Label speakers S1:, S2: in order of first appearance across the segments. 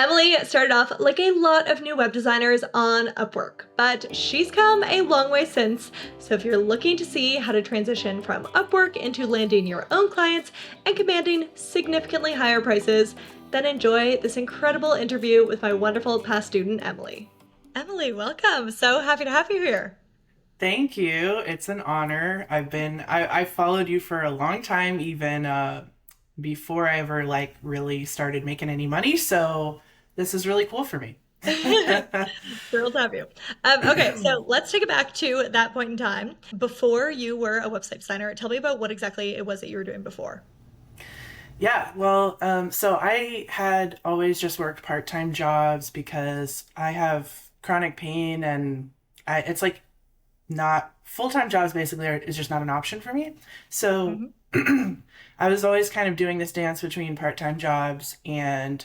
S1: Emily started off like a lot of new web designers on Upwork, but she's come a long way since. So if you're looking to see how to transition from Upwork into landing your own clients and commanding significantly higher prices, then enjoy this incredible interview with my wonderful past student, Emily. Emily, welcome. So happy to have you here.
S2: Thank you. It's an honor. I followed you for a long time, even before I ever like really started making any money. So this is really cool for me.
S1: Thrilled to have you. Okay, so let's take it back to that point in time. Before you were a website designer, tell me about what exactly it was that you were doing before.
S2: Yeah, well, so I had always just worked part-time jobs because I have chronic pain and it's like not full-time jobs basically is just not an option for me. So
S1: Mhm.
S2: I was always kind of doing this dance between part-time jobs and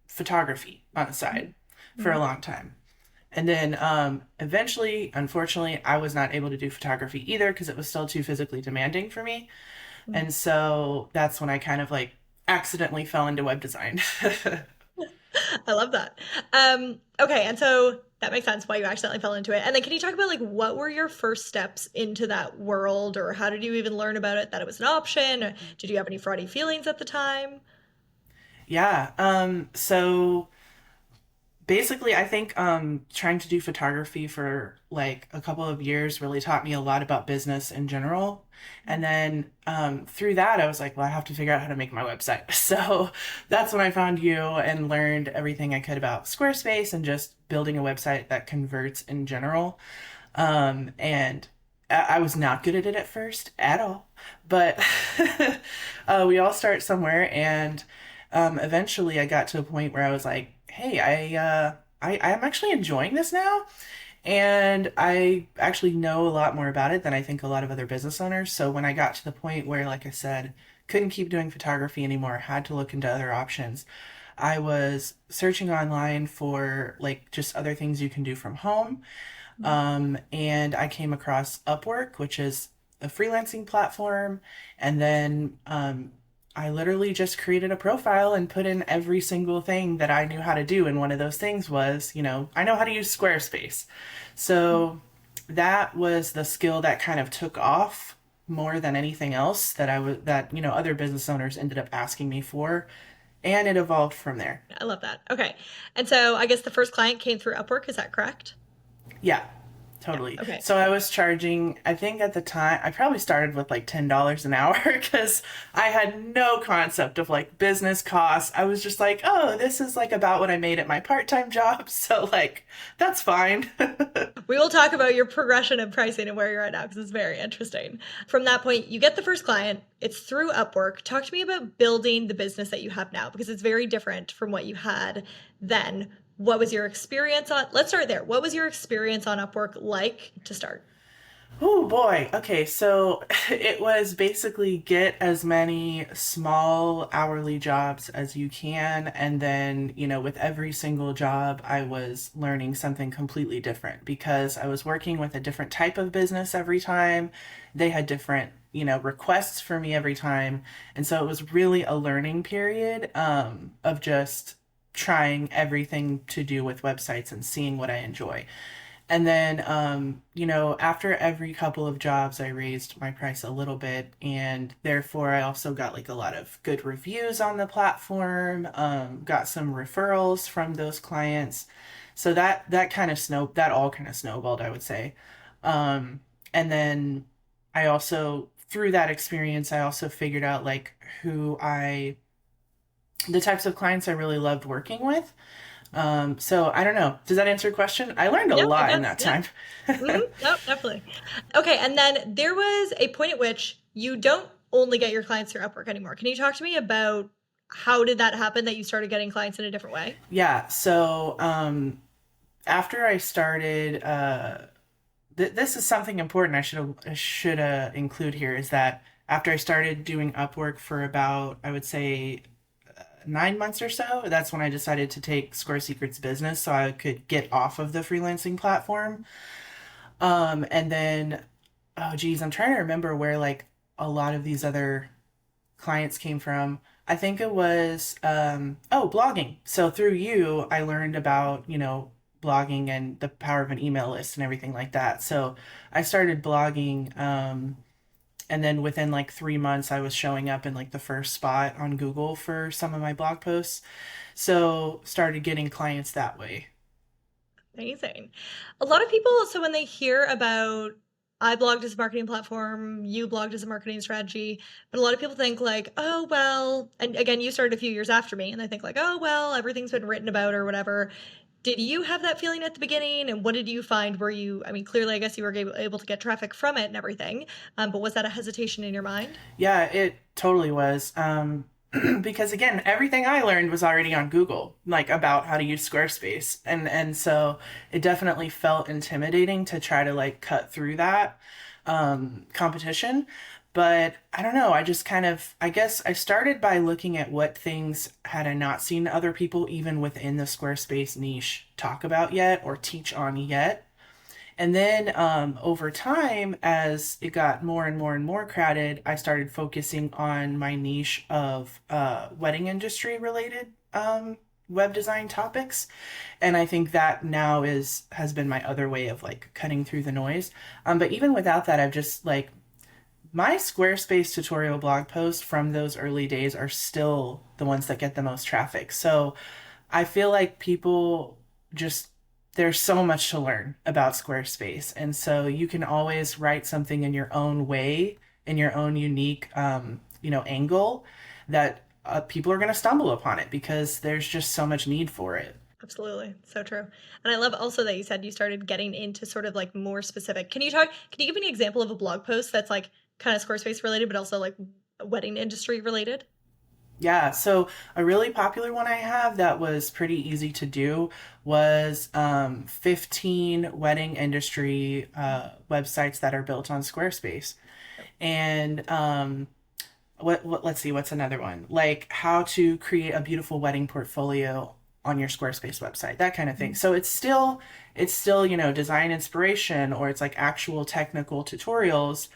S2: photography on the side for a
S1: Mhm.
S2: long time. And then eventually, unfortunately, I was not able to do photography either because it was still too physically demanding for me.
S1: Mhm.
S2: And so that's when I kind of like accidentally fell into web design.
S1: I love that. Okay, and so that makes sense why you accidentally fell into it. And then can you talk about like what were your first steps into that world, or how did you even learn about it, that it was an option? Or did you have any fraudy feelings at the time?
S2: Yeah. So basically, I think trying to do photography for like a couple of years really taught me a lot about business in general. And then through that, I was like, well, I have to figure out how to make my website. So that's when I found you and learned everything I could about Squarespace and just building a website that converts in general. And I was not good at it at first at all, but we all start somewhere. And eventually I got to a point where I was like, hey, I'm actually enjoying this now. And I actually know a lot more about it than I think a lot of other business owners. So when I got to the point where, like I said, couldn't keep doing photography anymore, had to look into other options, I was searching online for like just other things you can do from home. And I came across Upwork, which is a freelancing platform. And then I literally just created a profile and put in every single thing that I knew how to do. And one of those things was, I know how to use Squarespace. So that was the skill that kind of took off more than anything else that other business owners ended up asking me for. And it evolved from there.
S1: I love that. Okay. And so I guess the first client came through Upwork, is that correct?
S2: Yeah,
S1: Yeah.
S2: totally.
S1: Okay.
S2: So I was charging, I think at the time, I probably started with like $10 an hour because I had no concept of like business costs. I was just like, oh, this is like about what I made at my part-time job. So like, that's fine.
S1: We will talk about your progression and pricing and where you're at now because it's very interesting. From that point, you get the first client, it's through Upwork. Talk to me about building the business that you have now because it's very different from what you had then. What was your experience on? Let's start there. What was your experience on Upwork like to start?
S2: Oh boy. Okay, so it was basically get as many small hourly jobs as you can. And then, with every single job, I was learning something completely different because I was working with a different type of business every time. They had different, requests for me every time. And so it was really a learning period of just trying everything to do with websites and seeing what I enjoy. And then, after every couple of jobs, I raised my price a little bit, and therefore, I also got like a lot of good reviews on the platform. Got some referrals from those clients, so that all kind of snowballed, I would say. And then, I also through that experience, I also figured out like the types of clients I really loved working with. So I don't know. Does that answer your question? I learned a
S1: Yep, it
S2: lot in
S1: does.
S2: that
S1: Yeah.
S2: time.
S1: Yep, definitely. Okay, and then there was a point at which you don't only get your clients through Upwork anymore. Can you talk to me about how did that happen that you started getting clients in a different way?
S2: Yeah. So after I started, this is something important I should include here is that after I started doing Upwork for about I would say 9 months or so, that's when I decided to take Score Secrets business so I could get off of the freelancing platform. And then, oh geez, I'm trying to remember where like a lot of these other clients came from. I think it was, blogging. So through you, I learned about, blogging and the power of an email list and everything like that. So I started blogging, and then within like 3 months, I was showing up in like the first spot on Google for some of my blog posts. So started getting clients that way.
S1: Amazing. A lot of people, so when they hear about I blogged as a marketing platform, you blogged as a marketing strategy, but a lot of people think like, oh, well, and again, you started a few years after me, and they think like, oh, well, everything's been written about or whatever. Did you have that feeling at the beginning? And what did you find? Were you, I mean, clearly, I guess you were able to get traffic from it and everything, but was that a hesitation in your mind?
S2: Yeah, it totally was. Because again, everything I learned was already on Google, like about how to use Squarespace. And so it definitely felt intimidating to try to like cut through that competition. But I don't know, I just kind of, I guess I started by looking at what things had I not seen other people, even within the Squarespace niche, talk about yet or teach on yet. And then over time, as it got more and more and more crowded, I started focusing on my niche of wedding industry related web design topics. And I think that now is has been my other way of like cutting through the noise. But even without that, I've just like my Squarespace tutorial blog posts from those early days are still the ones that get the most traffic. So I feel like people just, there's so much to learn about Squarespace. And so you can always write something in your own way, in your own unique, angle that people are going to stumble upon it because there's just so much need for it.
S1: Absolutely. So true. And I love also that you said you started getting into sort of like more specific. Can you give me an example of a blog post that's like kind of Squarespace related, but also like wedding industry related?
S2: Yeah, so a really popular one I have that was pretty easy to do was 15 wedding industry websites that are built on Squarespace. And let's see, what's another one? Like how to create a beautiful wedding portfolio on your Squarespace website, that kind of thing.
S1: Mhm.
S2: So it's still, design inspiration or it's like actual technical tutorials,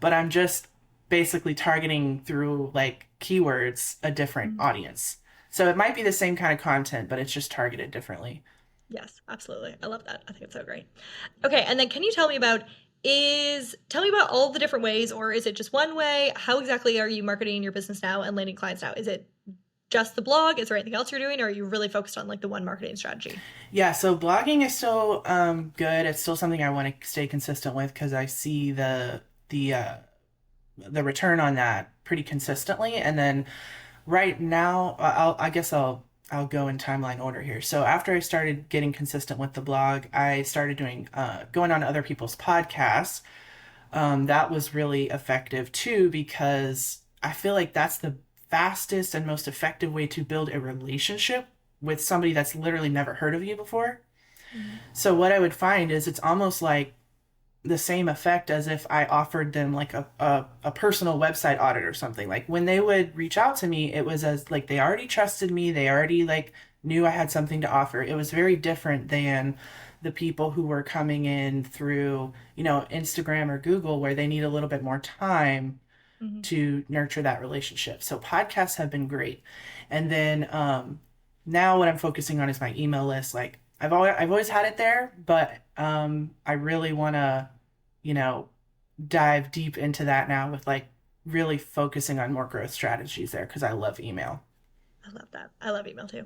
S2: but I'm just basically targeting through like keywords a different
S1: Mhm.
S2: audience. So it might be the same kind of content, but it's just targeted differently.
S1: Yes, absolutely. I love that. I think it's so great. Okay, and then can you tell me about all the different ways, or is it just one way? How exactly are you marketing your business now and landing clients now? Is it just the blog? Is there anything else you're doing, or are you really focused on like the one marketing strategy?
S2: Yeah, so blogging is still good. It's still something I want to stay consistent with because I see the return on that pretty consistently. And then right now, I guess I'll go in timeline order here. So after I started getting consistent with the blog, I started doing going on other people's podcasts. That was really effective too because I feel like that's the fastest and most effective way to build a relationship with somebody that's literally never heard of you before.
S1: Mhm.
S2: So what I would find is it's almost like the same effect as if I offered them like a personal website audit or something. Like when they would reach out to me, it was as like they already trusted me, they already like knew I had something to offer. It was very different than the people who were coming in through, Instagram or Google where they need a little bit more time
S1: Mhm.
S2: to nurture that relationship. So podcasts have been great. And then now what I'm focusing on is my email list. Like I've always had it there, but I really want to, you know, dive deep into that now with like really focusing on more growth strategies there because I love email.
S1: I love that. I love email too.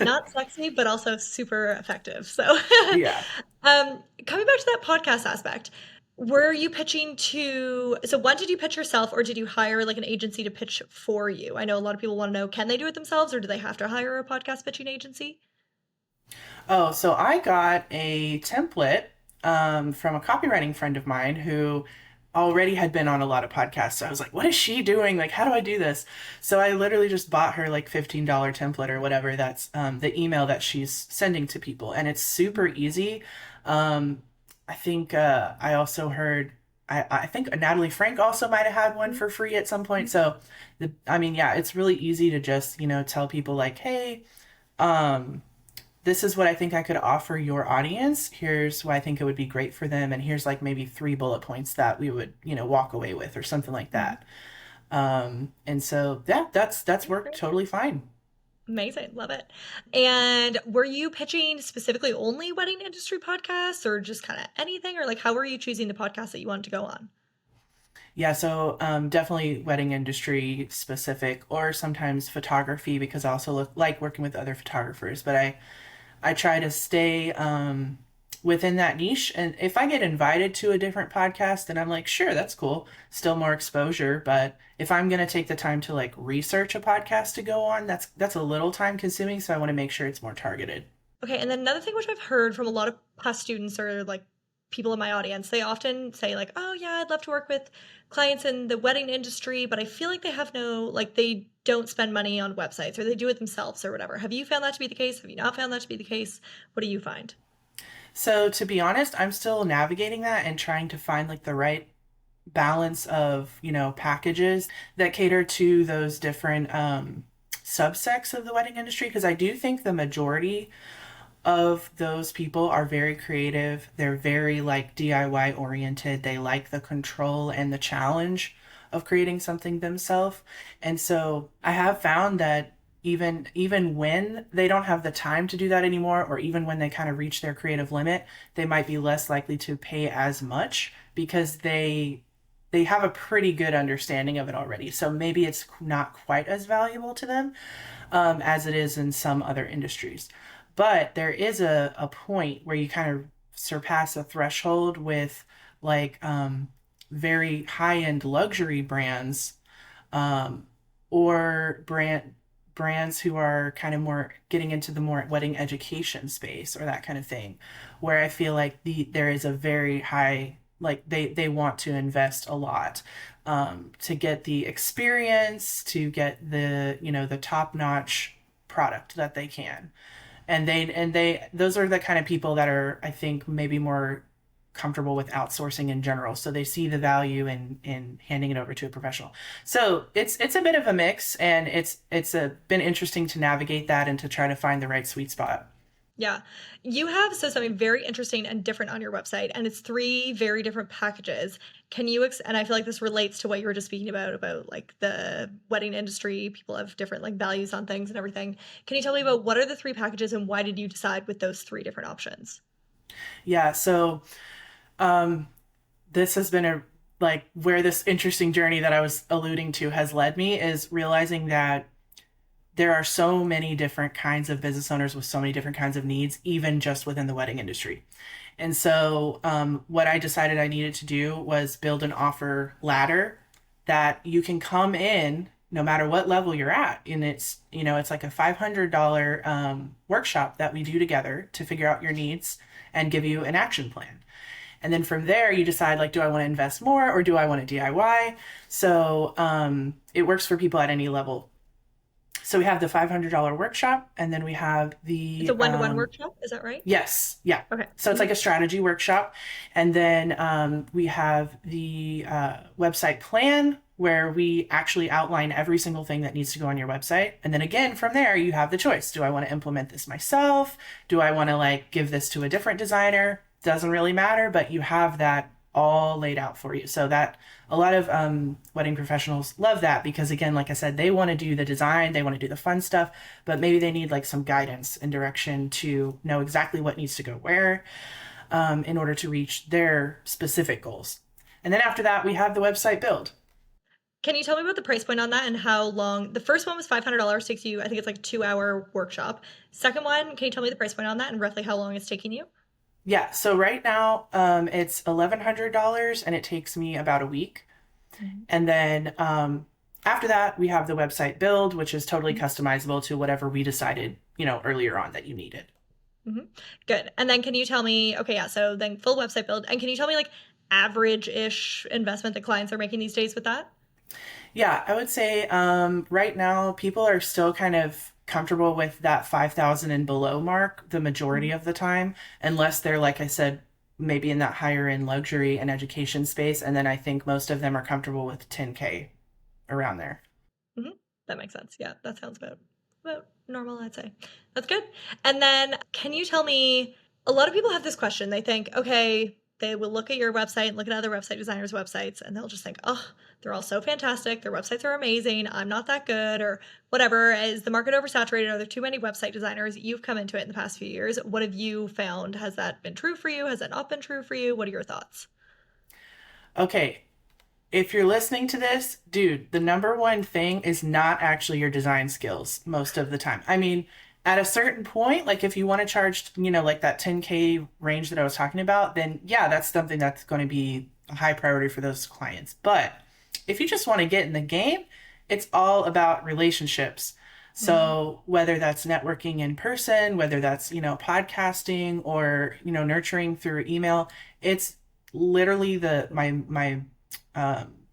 S1: Not sexy, but also super effective. So,
S2: Yeah.
S1: coming back to that podcast aspect, were you pitching to, so one, did you pitch yourself or did you hire like an agency to pitch for you? I know a lot of people want to know, can they do it themselves or do they have to hire a podcast pitching agency?
S2: Oh, so I got a template from a copywriting friend of mine who already had been on a lot of podcasts. So I was like, what is she doing? Like, how do I do this? So I literally just bought her like $15 template or whatever. That's the email that she's sending to people. And it's super easy. Um, I think I also heard, I think Natalie Frank also might have had one for free at some point. So, yeah, it's really easy to just, tell people like, hey, um, this is what I think I could offer your audience. Here's why I think it would be great for them. And here's like maybe three bullet points that we would, walk away with or something like
S1: Mhm.
S2: that. And so yeah, that's worked
S1: Great.
S2: totally fine.
S1: Amazing. Love it. And were you pitching specifically only wedding industry podcasts or just kind of anything? Or like how were you choosing the podcast that you wanted to go on?
S2: Yeah, so definitely wedding industry specific, or sometimes photography because I also like working with other photographers. But I try to stay within that niche. And if I get invited to a different podcast, then I'm like, sure, that's cool. Still more exposure. But if I'm gonna take the time to like research a podcast to go on, that's a little time consuming. So I want to make sure it's more targeted.
S1: Okay, and then another thing which I've heard from a lot of past students or like people in my audience, they often say like, "Oh yeah, I'd love to work with clients in the wedding industry, but I feel like they have no like they don't spend money on websites or they do it themselves or whatever." Have you found that to be the case? Have you not found that to be the case? What do you find?
S2: So to be honest, I'm still navigating that and trying to find like the right balance of, packages that cater to those different subsects of the wedding industry because I do think the majority of those people are very creative. They're very like DIY oriented. They like the control and the challenge of creating something themselves. And so I have found that even when they don't have the time to do that anymore or even when they kind of reach their creative limit, they might be less likely to pay as much because they have a pretty good understanding of it already. So maybe it's not quite as valuable to them as it is in some other industries. But there is a point where you kind of surpass a threshold with like very high end luxury brands um, or brands who are kind of more getting into the more wedding education space or that kind of thing, where I feel like there is a very high like they want to invest a lot to get the experience, to get the top notch product that they can, and they those are the kind of people that are I think maybe more comfortable with outsourcing in general, so they see the value in handing it over to a professional. So it's a bit of a mix, and it's been interesting to navigate that and to try to find the right sweet spot.
S1: Yeah. You have so something very interesting and different on your website, and it's three very different packages. Can you and I feel like this relates to what you were just speaking about like the wedding industry, people have different like values on things and everything. Can you tell me about what are the three packages and why did you decide with those three different options?
S2: Yeah, so um this has been a like where this interesting journey that I was alluding to has led me is realizing that there are so many different kinds of business owners with so many different kinds of needs, even just within the wedding industry. And so, what I decided I needed to do was build an offer ladder that you can come in no matter what level you're at. And it's like a $500 workshop that we do together to figure out your needs and give you an action plan. And then from there, you decide like, do I want to invest more or do I want to DIY? So it works for people at any level. So we have the $500 workshop, and then we have
S1: It's a one-to-one workshop, is that right?
S2: yes, yeah.
S1: Okay.
S2: So it's like a strategy workshop. And then we have the website plan where we actually outline every single thing that needs to go on your website. And then again, from there, you have the choice. Do I want to implement this myself? Do I want to like give this to a different designer? Doesn't really matter, but you have that all laid out for you. So that a lot of wedding professionals love that because again, like I said, they want to do the design, they want to do the fun stuff, but maybe they need like some guidance and direction to know exactly what needs to go where in order to reach their specific goals. And then after that, we have the website build.
S1: Can you tell me about the price point on that and how long? The first one was $500, takes you, I think it's like 2 hour workshop. Second one, can you tell me the price point on that and roughly how long it's taking you?
S2: Yeah, so right now it's $1,100 and it takes me about a week.
S1: Mhm.
S2: And then after that, we have the website build, which is totally
S1: Mhm.
S2: customizable to whatever we decided, earlier on that you needed.
S1: Mhm. Good. And then can you tell me, okay, yeah, so then full website build. And can you tell me like average-ish investment that clients are making these days with that?
S2: Yeah, I would say right now people are still kind of comfortable with that 5,000 and below mark the majority
S1: Mhm.
S2: of the time, unless they're, like I said, maybe in that higher end luxury and education space. And then I think most of them are comfortable with 10K around there.
S1: Mhm. That makes sense. Yeah, that sounds about normal, I'd say. That's good. And then can you tell me, a lot of people have this question. They think, okay, they will look at your website and look at other website designers' websites, and they'll just think, oh, they're all so fantastic. Their websites are amazing. I'm not that good, or whatever. Is the market oversaturated? Are there too many website designers? You've come into it in the past few years. What have you found? Has that been true for you? Has that not been true for you? What are your thoughts?
S2: Okay, if you're listening to this, dude, the number one thing is not actually your design skills most of the time. I mean, at a certain point, like if you want to charge, like that 10K range that I was talking about, then yeah, that's something that's going to be a high priority for those clients. But if you just want to get in the game, it's all about relationships.
S1: Mm-hmm.
S2: So whether that's networking in person, whether that's, podcasting or, nurturing through email, it's literally the my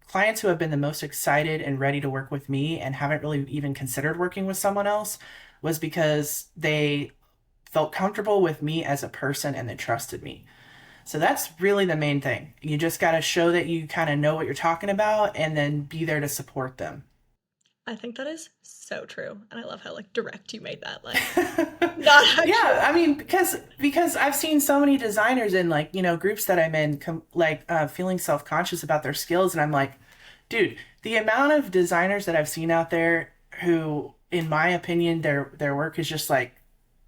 S2: clients who have been the most excited and ready to work with me and haven't really even considered working with someone else was because they felt comfortable with me as a person and they trusted me. So that's really the main thing. You just got to show that you kind of know what you're talking about and then be there to support them.
S1: I think that is so true. And I love how like direct you made that. Like, not
S2: Yeah,
S1: actually.
S2: I mean because I've seen so many designers in like groups that I'm in feeling self-conscious about their skills, and I'm like, dude, the amount of designers that I've seen out there who, in my opinion, their work is just like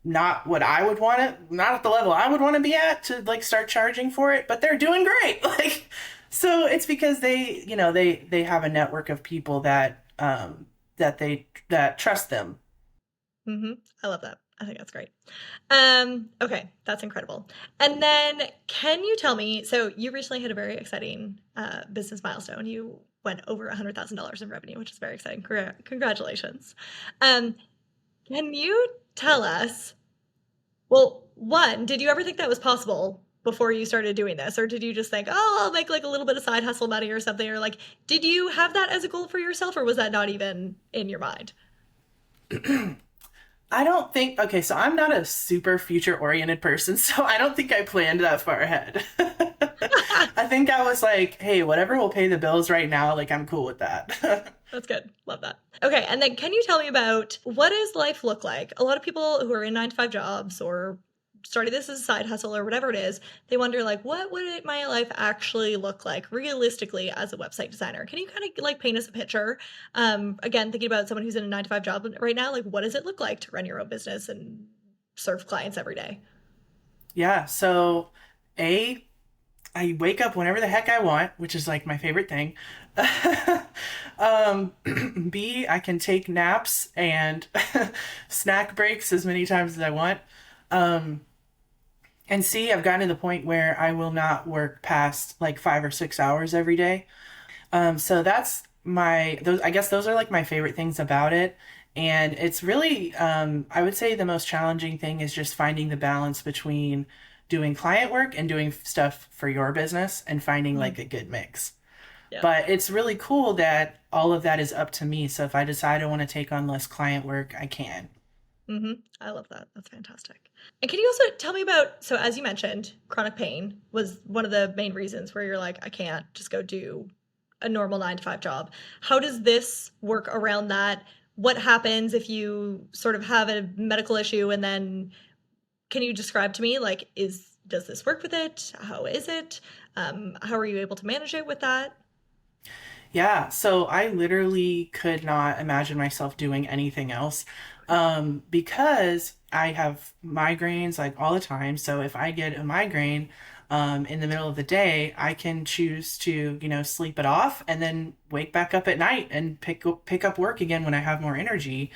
S2: not what I would want it, not at the level I would want to be at to like start charging for it, but they're doing great. Like, so it's because they have a network of people that trust them.
S1: Mm-hmm. I love that. I think that's great. Okay, that's incredible. And then can you tell me, so you recently hit a very exciting business milestone. You went over $100,000 in revenue, which is very exciting. Congratulations. Um, can you tell us, well, one, did you ever think that was possible before you started doing this? Or did you just think, oh, I'll make like a little bit of side hustle money or something? Or like, did you have that as a goal for yourself, or was that not even in your mind?
S2: I don't think, okay, so I'm not a super future oriented person, so I don't think I planned that far ahead. I think I was like, hey, whatever will pay the bills right now, like I'm cool with that.
S1: That's good. Love that. Okay, and then can you tell me about what does life look like? A lot of people who are in 9 to 5 jobs or starting this as a side hustle or whatever it is, they wonder like, what would my life actually look like realistically as a website designer? Can you kind of like paint us a picture? Again, thinking about someone who's in a 9 to 5 job right now, like what does it look like to run your own business and serve clients every day?
S2: Yeah, so A, I wake up whenever the heck I want, which is like my favorite thing. um, B, I can take naps and snack breaks as many times as I want. Um, and C, I've gotten to the point where I will not work past like 5 or 6 hours every day. So that's those, I guess those are like my favorite things about it. And it's really, I would say the most challenging thing is just finding the balance between doing client work and doing stuff for your business and finding
S1: Mm,
S2: like a good mix.
S1: yeah.
S2: But it's really cool that all of that is up to me. So if I decide I want to take on less client work, I can.
S1: I love that. That's fantastic. And can you also tell me about, so as you mentioned, chronic pain was one of the main reasons where you're like, I can't just go do a normal 9 to 5 job. How does this work around that? What happens if you sort of have a medical issue and then can you describe to me like does this work with it? How is it? How are you able to manage it with that?
S2: Yeah, so I literally could not imagine myself doing anything else because I have migraines like all the time. So if I get a migraine in the middle of the day, I can choose to, sleep it off and then wake back up at night and pick up work again when I have more energy.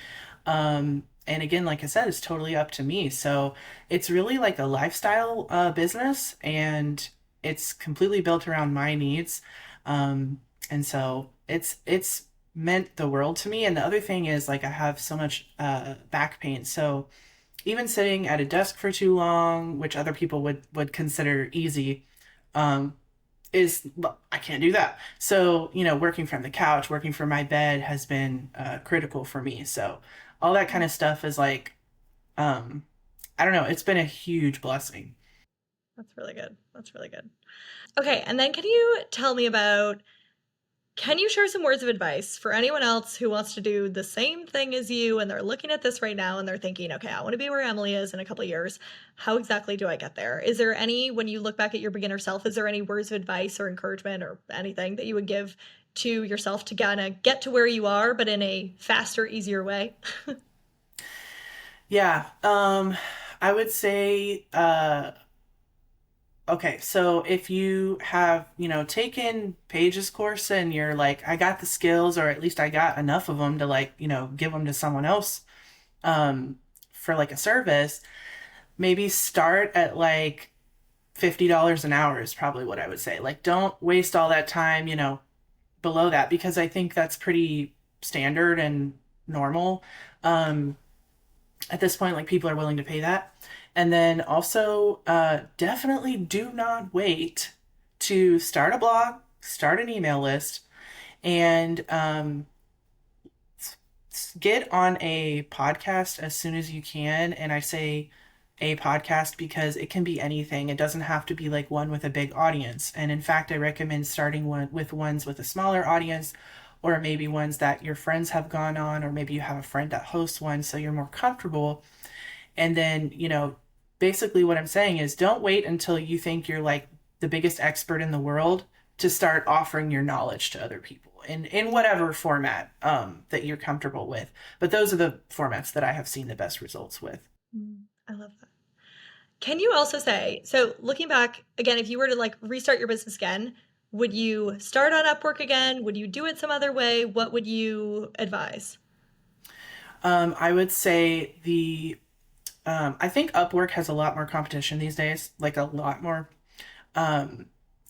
S2: And again, like I said, it's totally up to me. So it's really like a lifestyle business and it's completely built around my needs. Um, and so it's meant the world to me. And the other thing is like I have so much back pain. So even sitting at a desk for too long, which other people would consider easy, um, is well, I can't do that. So, working from the couch, working from my bed has been critical for me. So all that kind of stuff is like um, I don't know, it's been a huge blessing.
S1: That's really good. That's really good. Okay, and then can you tell me about Can you share some words of advice for anyone else who wants to do the same thing as you and they're looking at this right now and they're thinking, okay, I want to be where Emily is in a couple of years. How exactly do I get there? Is there any, when you look back at your beginner self, is there any words of advice or encouragement or anything that you would give to yourself to kind of get to where you are, but in a faster, easier way?
S2: Yeah, I would say, okay, so if you have, taken Paige's course and you're like, I got the skills, or at least I got enough of them to like, give them to someone else, for like a service, maybe start at like $50 an hour is probably what I would say. Like, don't waste all that time, below that, because I think that's pretty standard and normal. Um, at this point, like people are willing to pay that. And then also, definitely do not wait to start a blog, start an email list, and get on a podcast as soon as you can. And I say a podcast because it can be anything. It doesn't have to be like one with a big audience. And in fact, I recommend starting with ones with a smaller audience, or maybe ones that your friends have gone on, or maybe you have a friend that hosts one so you're more comfortable. And then, basically what I'm saying is don't wait until you think you're like the biggest expert in the world to start offering your knowledge to other people in whatever format that you're comfortable with. But those are the formats that I have seen the best results with.
S1: I love that. Can you also say, so looking back again, if you were to like restart your business again, would you start on Upwork again? Would you do it some other way? What would you advise?
S2: I would say I think Upwork has a lot more competition these days, like a lot more. Um,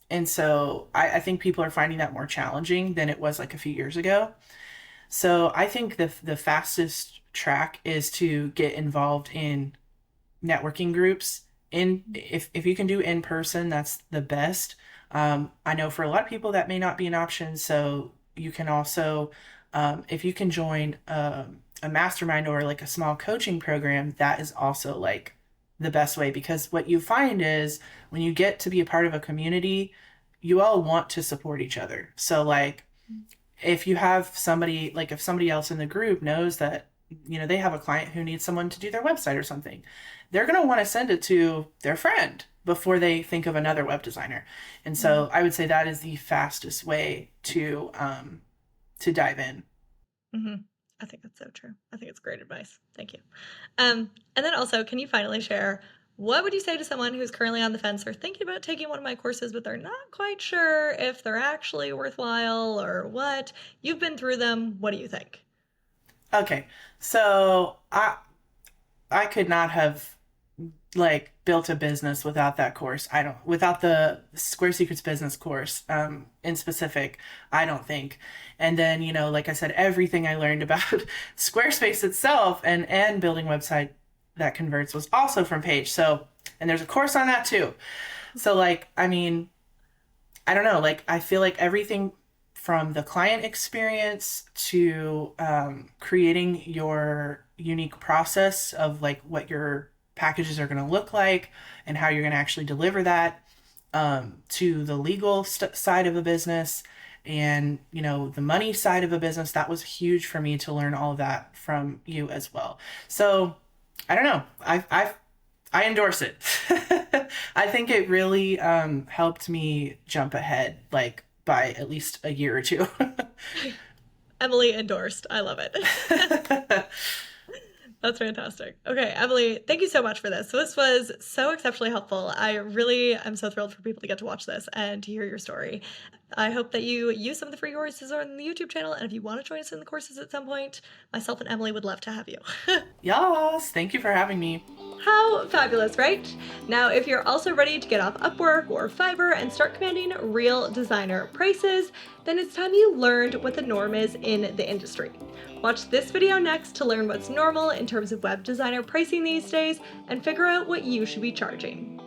S2: and so I think people are finding that more challenging than it was like a few years ago. So I think the fastest track is to get involved in networking groups. If you can do in person, that's the best. I know for a lot of people that may not be an option, so you can also, if you can join a mastermind or like a small coaching program, that is also like the best way, because what you find is when you get to be a part of a community, you all want to support each other. So like if you have somebody, like if somebody else in the group knows that they have a client who needs someone to do their website or something, they're going to want to send it to their friend before they think of another web designer. And so I would say that is the fastest way to dive in.
S1: Mm-hmm. I think that's so true. I think it's great advice. Thank you. And then also, can you finally share, what would you say to someone who's currently on the fence or thinking about taking one of my courses, but they're not quite sure if they're actually worthwhile or what? You've been through them. What do you think?
S2: Okay, so I could not have like built a business without that course. I don't, without the Square Secrets business course in specific, I don't think. And then, like I said, everything I learned about Squarespace itself and building website that converts was also from Paige. So, and there's a course on that too. So like, I mean, I don't know, like I feel like everything from the client experience to creating your unique process of like what your packages are going to look like and how you're going to actually deliver that, to the legal side of a business and the money side of a business. That was huge for me to learn all of that from you as well. So I don't know, I endorse it. I think it really helped me jump ahead like by at least a year or two.
S1: Emily endorsed. I love it. That's fantastic. Okay, Emily, thank you so much for this. So this was so exceptionally helpful. I really am so thrilled for people to get to watch this and to hear your story. I hope that you use some of the free courses on the YouTube channel, and if you want to join us in the courses at some point, myself and Emily would love to have you.
S2: Yes, thank you for having me.
S1: How fabulous, right? Now, if you're also ready to get off Upwork or Fiverr and start commanding real designer prices, then it's time you learned what the norm is in the industry. Watch this video next to learn what's normal in terms of web designer pricing these days and figure out what you should be charging.